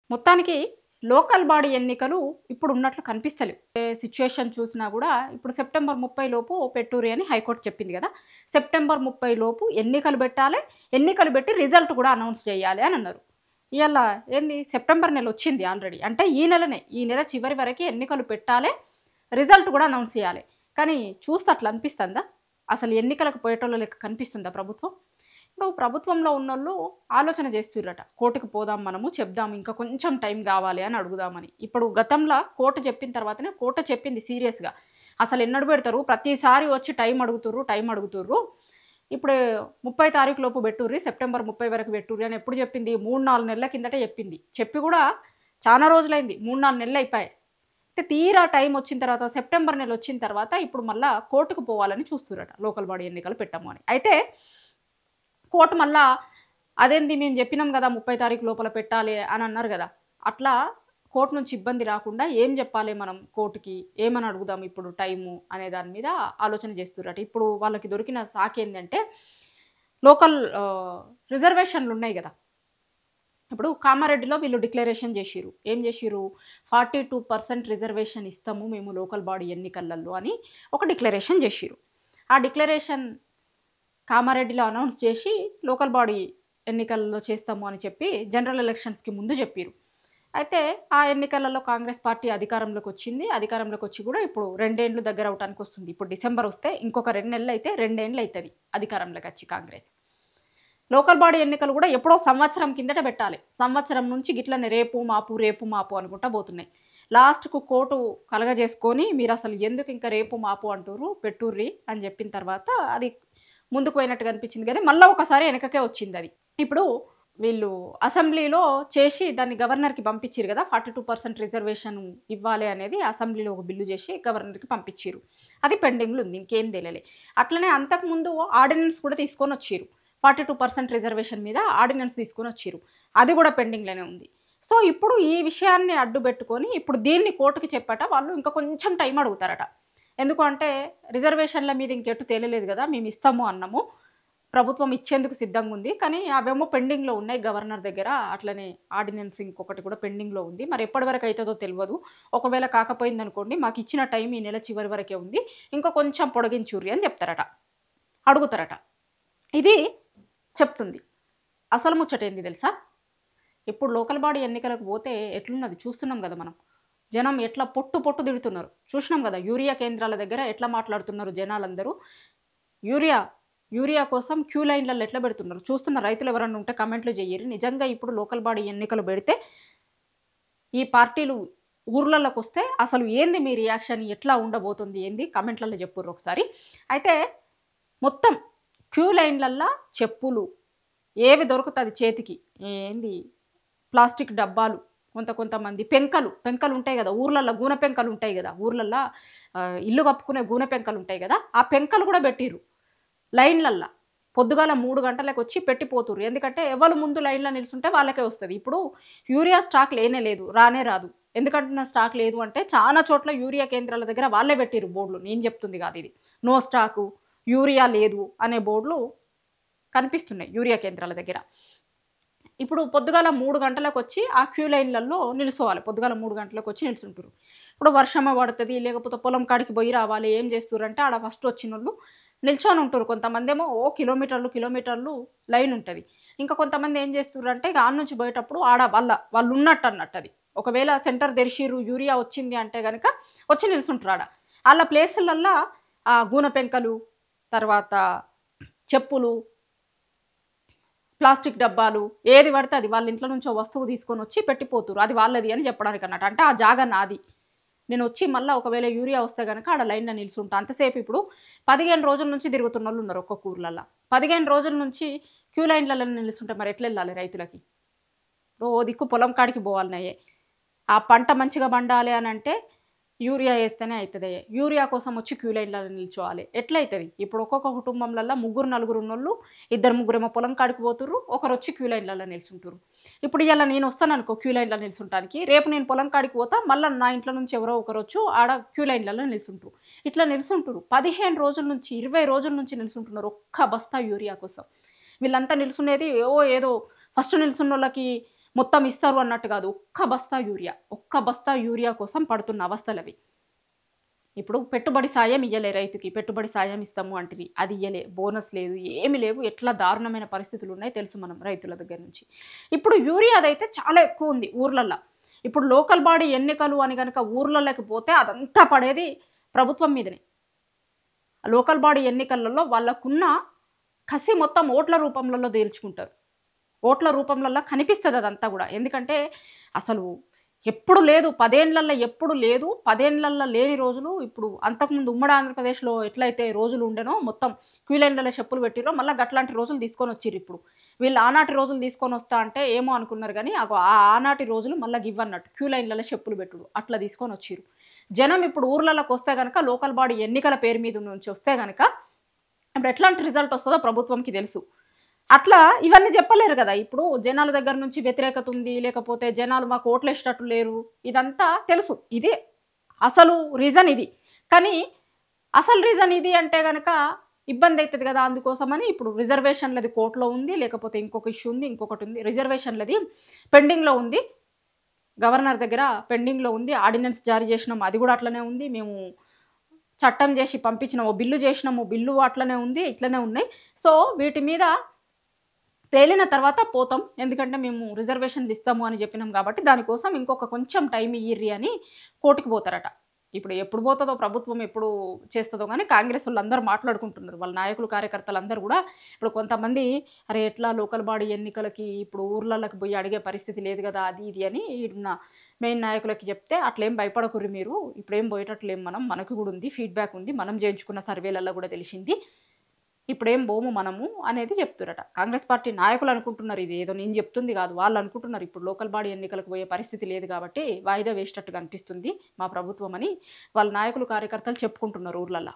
మొత్తానికి local body ఎన్నికలు ఇప్పుడు ఉన్నట్లు కనిపిస్తలేవు. ఏ సిచ్యుయేషన్ చూసినా కూడా ఇప్పుడు సెప్టెంబర్ 30 లోపు పెట్టుర్రి అని హైకోర్టు చెప్పింది కదా. సెప్టెంబర్ 30 లోపు ఎన్నికలు పెట్టాలి, ఎన్నికలు పెట్టి రిజల్ట్ కూడా అనౌన్స్ చేయాలి అని అన్నారు. ఇవాళ ఏంది సెప్టెంబర్ నెల వచ్చింది ఆల్రెడీ. అంటే ఈ నెలనే, ఈ నెల చివరి వరకు ఎన్నికలు పెట్టాలి, రిజల్ట్ కూడా అనౌన్స్ చేయాలి. కానీ చూస్తే అట్లా అనిపిస్తుందా? అసలు ఎన్నికలకు పోయేటోళ్ళ లెక్క కనిపిస్తుందా ప్రభుత్వం? ఇప్పుడు ప్రభుత్వంలో ఉన్నోళ్ళు ఆలోచన చేస్తుర్రట, కోర్టుకు పోదాం, మనము చెప్దాం, ఇంకా కొంచెం టైం కావాలి అని అడుగుదామని. ఇప్పుడు గతంలో కోర్టు చెప్పిన తర్వాతనే కోర్టు చెప్పింది సీరియస్గా, అసలు ఎన్నడు పెడతారు, ప్రతిసారి వచ్చి టైం అడుగుతుర్రు. ఇప్పుడు 30 తారీఖు లోపు పెట్టుర్రి, సెప్టెంబర్ 30 వరకు పెట్టుర్రి అని ఎప్పుడు చెప్పింది? 3-4 నెలల కిందటే చెప్పింది. చెప్పి కూడా చాలా రోజులైంది, 3-4 నెలలు అయిపోయాయి. అయితే తీరా టైం వచ్చిన తర్వాత, సెప్టెంబర్ నెల వచ్చిన తర్వాత ఇప్పుడు మళ్ళీ కోర్టుకు పోవాలని చూస్తుర్రట, లోకల్ బాడీ ఎన్నికలు పెట్టాము అని. అయితే కోర్టు మళ్ళా అదేంది, మేము చెప్పినాం కదా 30 తారీఖు లోపల పెట్టాలి అని అన్నారు కదా, అట్లా కోర్టు నుంచి ఇబ్బంది రాకుండా ఏం చెప్పాలి మనం కోర్టుకి, ఏమని అడుగుదాం ఇప్పుడు టైము అనే దాని మీద ఆలోచన చేస్తుర్రట. ఇప్పుడు వాళ్ళకి దొరికిన సాకు ఏంటంటే, లోకల్ రిజర్వేషన్లు ఉన్నాయి కదా. ఇప్పుడు కామారెడ్డిలో వీళ్ళు డిక్లరేషన్ చేసిరు. ఏం చేసిరు? 42% రిజర్వేషన్ ఇస్తాము మేము లోకల్ బాడీ ఎన్నికలలో అని ఒక డిక్లరేషన్ చేసిరు. ఆ డిక్లరేషన్ కామారెడ్డిలో అనౌన్స్ చేసి లోకల్ బాడీ ఎన్నికల్లో చేస్తాము అని చెప్పి జనరల్ ఎలక్షన్స్కి ముందు చెప్పారు. అయితే ఆ ఎన్నికలలో కాంగ్రెస్ పార్టీ అధికారంలోకి వచ్చింది. అధికారంలోకి వచ్చి కూడా ఇప్పుడు 2 ఏళ్ళు దగ్గర అవటానికి వస్తుంది. ఇప్పుడు డిసెంబర్ వస్తే ఇంకొక 2 నెలలు అయితే 2 ఏళ్ళు అవుతుంది అధికారంలోకి వచ్చి కాంగ్రెస్. లోకల్ బాడీ ఎన్నికలు కూడా ఎప్పుడో సంవత్సరం కిందట పెట్టాలి. సంవత్సరం నుంచి గిట్లనే రేపు మాపు అనుకుంటా పోతున్నాయి. లాస్ట్కు కోర్టు కలగజేసుకొని మీరు అసలు ఎందుకు ఇంకా రేపు మాపు అంటారు, పెట్టుర్రి అని చెప్పిన తర్వాత అది ముందుకు పోయినట్టుగా అనిపించింది. కానీ మళ్ళీ ఒకసారి వెనకకే వచ్చింది అది. ఇప్పుడు వీళ్ళు అసెంబ్లీలో చేసి దాన్ని గవర్నర్కి పంపించారు కదా, 42% రిజర్వేషన్ ఇవ్వాలి అనేది అసెంబ్లీలో ఒక బిల్లు చేసి గవర్నర్కి పంపించారు. అది పెండింగ్లో ఉంది, ఇంకేం తెలియలే. అట్లనే అంతకుముందు ఆర్డినెన్స్ కూడా తీసుకొని వచ్చారు, 42% రిజర్వేషన్ మీద ఆర్డినెన్స్ తీసుకొని వచ్చారు. అది కూడా పెండింగ్లోనే ఉంది. సో ఇప్పుడు ఈ విషయాన్ని అడ్డు పెట్టుకొని ఇప్పుడు దీన్ని కోర్టుకి చెప్పట వాళ్ళు ఇంకా కొంచెం టైం అడుగుతారట. ఎందుకు అంటే రిజర్వేషన్ల మీద ఇంకెటు తేలలేదు కదా, మేము ఇస్తాము అన్నాము, ప్రభుత్వం ఇచ్చేందుకు సిద్ధంగా ఉంది, కానీ అవేమో పెండింగ్లో ఉన్నాయి గవర్నర్ దగ్గర. అట్లనే ఆర్డినెన్స్ ఇంకొకటి కూడా పెండింగ్లో ఉంది. మరి ఎప్పటి వరకు అవుతుందో తెలియదు. ఒకవేళ కాకపోయింది అనుకోండి, మాకు ఇచ్చిన టైం ఈ నెల చివరి వరకే ఉంది, ఇంకా కొంచెం పొడిగించుర్రి అని చెప్తారట, అడుగుతారట. ఇది చెప్తుంది. అసలు ముచ్చటేంది తెలుసా? ఇప్పుడు లోకల్ బాడీ ఎన్నికలకు పోతే ఎట్లున్నది చూస్తున్నాం కదా మనం. జనం ఎట్లా పొట్టు తిడుతున్నారు చూసినాం కదా. యూరియా కేంద్రాల దగ్గర ఎట్లా మాట్లాడుతున్నారు జనాలందరూ. యూరియా కోసం క్యూ లైన్లలో ఎట్లా పెడుతున్నారు చూస్తున్న రైతులు ఎవరన్నా ఉంటే కమెంట్లు చేయరు. నిజంగా ఇప్పుడు లోకల్ బాడీ ఎన్నికలు పెడితే ఈ పార్టీలు ఊర్లలోకి వస్తే అసలు ఏంది మీ రియాక్షన్, ఎట్లా ఉండబోతుంది ఏంది, కమెంట్లలో చెప్పుర్రు ఒకసారి. అయితే మొత్తం క్యూ లైన్లల్లో చెప్పులు ఏవి దొరుకుతుంది చేతికి, ఏంది ప్లాస్టిక్ డబ్బాలు, కొంతమంది పెంకలు ఉంటాయి కదా ఊర్లల్లో, గూనె పెంకలు ఉంటాయి కదా ఊర్లల్లో, ఇల్లు కప్పుకునే గూనె పెంకలు ఉంటాయి కదా, ఆ పెంకలు కూడా పెట్టిర్రు లైన్లల్లో. పొద్దుగాల 3 గంటలకు వచ్చి పెట్టిపోతుర్రు. ఎందుకంటే ఎవరు ముందు లైన్లో నిలుస్తుంటే వాళ్ళకే వస్తుంది. ఇప్పుడు యూరియా స్టాక్ లేనే లేదు, రానే రాదు. ఎందుకంటే నా స్టాక్ లేదు అంటే చాలా చోట్ల యూరియా కేంద్రాల దగ్గర వాళ్ళే పెట్టిర్రు బోర్డులు. నేను చెప్తుంది కాదు ఇది, నో స్టాకు, యూరియా లేదు అనే బోర్డులు కనిపిస్తున్నాయి యూరియా కేంద్రాల దగ్గర. ఇప్పుడు పొద్దుగాల 3 గంటలకు వచ్చి ఆ క్యూ లైన్లలో నిలుచోవాలి. పొద్దుగాల 3 గంటలకు వచ్చి నిలుచుంటారు. ఇప్పుడు వర్షమ పడుతుంది, లేకపోతే పొలం కాడికి పోయి రావాలి, ఏం చేస్తారంటే ఆడ ఫస్ట్ వచ్చిన వాళ్ళు నిల్చొని ఉంటారు. కొంతమంది ఏమో కిలోమీటర్లు లైన్ ఉంటుంది. ఇంకా కొంతమంది ఏం చేస్తారంటే ఇక ఆడ నుంచి పోయేటప్పుడు ఆడ వాళ్ళు ఉన్నట్టు అన్నట్టు. అది ఒకవేళ సెంటర్ తెరిచిరు యూరియా వచ్చింది అంటే కనుక వచ్చి నిలుచుంటారు ఆడ. వాళ్ళ ప్లేసులల్లో ఆ గూనె పెంకలు, తర్వాత చెప్పులు, ప్లాస్టిక్ డబ్బాలు, ఏది పడితే అది వాళ్ళ ఇంట్లో నుంచో వస్తువు తీసుకొని వచ్చి పెట్టిపోతురు. అది వాళ్ళది అని చెప్పడానికి అన్నట్టు. అంటే ఆ జాగా నాది, నేను వచ్చి మళ్ళీ ఒకవేళ యూరియా వస్తే కనుక ఆడ లైన్లో నిలుచుంటా. అంతసేపు ఇప్పుడు 15 రోజుల నుంచి తిరుగుతున్న వాళ్ళు ఉన్నారు ఒక్కొక్క ఊర్లల్లో. 15 రోజుల నుంచి క్యూ లైన్లలో నిలుస్తుంటే మరి ఎట్లా వెళ్ళాలి రైతులకి? ఓ దిక్కు పొలం కాడికి పోవాలన్నాయే. ఆ పంట మంచిగా పండాలి అని అంటే యూరియా వేస్తేనే అవుతుంది. యూరియా కోసం వచ్చి క్యూ లైన్లలో నిల్చోవాలి, ఎట్లయితుంది? ఇప్పుడు ఒక్కొక్క కుటుంబంలలో 3-4 ఉన్నోళ్ళు 2-3 పొలం కాడికి పోతుర్రు, ఒకరు వచ్చి క్యూ లైన్లలో నిల్చుంటారు. ఇప్పుడు ఇలా నేను వస్తాను అనుకో క్యూ లైన్లో నిల్చుంటానికి, రేపు నేను పొలం కాడికి పోతా, మళ్ళీ నా ఇంట్లో నుంచి ఎవరో ఒకరు వచ్చి ఆడ క్యూ లైన్లలో నిల్చుంటారు. ఇట్లా నిల్చుంటారు 15 రోజుల నుంచి 20 రోజుల నుంచి నిల్చుంటున్నారు ఒక్క బస్తా యూరియా కోసం. వీళ్ళంతా నిల్చునేది ఏదో ఫస్ట్ నిల్చున్న వాళ్ళకి మొత్తం ఇస్తారు అన్నట్టు కాదు. ఒక్క బస్తా యూరియా కోసం పడుతున్న అవస్థలవి. ఇప్పుడు పెట్టుబడి సాయం ఇయ్యలే రైతుకి. పెట్టుబడి సాయం ఇస్తాము అంటిరి. అది ఇయ్యలే. బోనస్ లేదు. ఏమి లేవు. ఎట్లా దారుణమైన పరిస్థితులున్నాయి తెలుసు మనం రైతుల దగ్గర నుంచి. ఇప్పుడు యూరియాదైతే చాలా ఎక్కువుంది ఊర్లల్ల. ఇప్పుడు లోకల్ బాడీ ఎన్నికలు అని గనక ఊర్లలోకి పోతే అదంతా పడేది ప్రభుత్వం మీదనే. లోకల్ బాడీ ఎన్నికలలో వాళ్ళకున్న కసి మొత్తం ఓట్ల రూపంలలో తేల్చుకుంటారు. ఓట్ల రూపంలలో కనిపిస్తది అదంతా గూడా. ఎందుకంటే అసలు ఎప్పుడు లేదు. 10 ఏండ్లల్లో ఎప్పుడు లేదు. 10 ఏండ్లల్లో లేని రోజులు ఇప్పుడు అంతకుముందు ఉమ్మడి ఆంధ్రప్రదేశ్‌లో ఎట్లయితే రోజులు ఉండెనో మొత్తం క్యూ లైన్‌లలో చెప్పులు పెట్టిర్రో మళ్ళా గట్లాంటి రోజులు తీసుకొనొచ్చిర్రిప్పుడు. వీళ్ళు ఆనాటి రోజులు తీసుకొనొస్తా అంటే ఏమో అనుకున్నారు గానీ అగో ఆనాటి రోజులు మళ్ళా గివ్వన్నట్టు. క్యూ లైన్‌లలో చెప్పులు పెట్టుడు అట్లా తీసుకొనొచ్చిర్రు. జనం ఇప్పుడు ఊర్లలోకొస్తే గనక లోకల్ బాడీ ఎన్నికల పేరు మీద నుంచి వస్తే గనక ఇప్పుడు ఎట్లాంటి రిజల్ట్ వస్తదో ప్రభుత్వంకి తెలుసు. అట్లా ఇవన్నీ చెప్పలేరు గదా! ఇప్పుడు జనాల దగ్గర నుంచి వ్యతిరేకత ఉంది. లేకపోతే జనాలు మాకు ఓట్లేసేటట్టు లేరు. ఇదంతా తెలుసు. ఇదే అసలు రీజన్ ఇది. కానీ అసలు రీజన్ ఇది అంటే గనక ఇబ్బందయితది గదా! అందుకోసమని ఇప్పుడు రిజర్వేషన్‌లది కోర్ట్‌లో ఉంది. లేకపోతే ఇంకొక ఇష్యూ ఉంది. ఇంకొకటుంది. రిజర్వేషన్‌లది పెండింగ్‌లో ఉంది. గవర్నర్ దగ్గర పెండింగ్‌లో ఉంది. ఆర్డినెన్స్ జారీ చేసినాం. అది గూడా అట్లనే ఉంది. మేము చట్టం చేసి పంపించినాము. బిల్లు చేసినాము. బిల్లు అట్లనే ఉంది. ఇట్లనే ఉన్నాయి. సో, వీటి మీద తేలిన తర్వాత పోతాం. ఎందుకంటే మేము రిజర్వేషన్‌లు ఇస్తాము అని చెప్పినాం కాబట్టి దానికోసం ఇంకొక కొంచెం టైం ఇయ్యిర్రి అని కోర్ట్‌కి పోతారట. ఇప్పుడు ఎప్పుడు పోతదో ప్రభుత్వం ఎప్పుడు చేస్తదో గానీ కాంగ్రెసోళ్ళందరూ మాట్లాడుకుంటున్నారు. వాళ్ళ నాయకులు, కార్యకర్తలందరూ గూడా ఇప్పుడు కొంతమంది అరే! ఎట్లా లోకల్ బాడీ ఎన్నికలకి ఇప్పుడు ఊర్లలోకి పోయి అడిగే పరిస్థితి లేదు గదా! అది ఇది అని ఈడున్న మెయిన్ నాయకులకి చెప్తే అట్లేం భయపడకుర్రి మీరు. ఇప్పుడేం పోయేటట్లేం మనం. మనకు గూడా ఉంది. ఫీడ్‌బ్యాక్ ఉంది. మనం చేయించుకున్న సర్వేలల్లో గూడా తెలిసింది. ఇప్పుడేం బోము మనము అనేది చెప్తురట. కాంగ్రెస్ పార్టీ నాయకులు అనుకుంటున్నారు ఇది ఏదో నేను చెప్తుంది కాదు. వాళ్ళు అనుకుంటున్నారు ఇప్పుడు లోకల్ బాడీ ఎన్నికలకు పోయే పరిస్థితి లేదు కాబట్టి వాయిదా వేసేటట్టుగా అనిపిస్తుంది మా ప్రభుత్వం అని వాళ్ళ నాయకులు, కార్యకర్తలు చెప్పుకుంటున్నారు ఊర్లల్ల.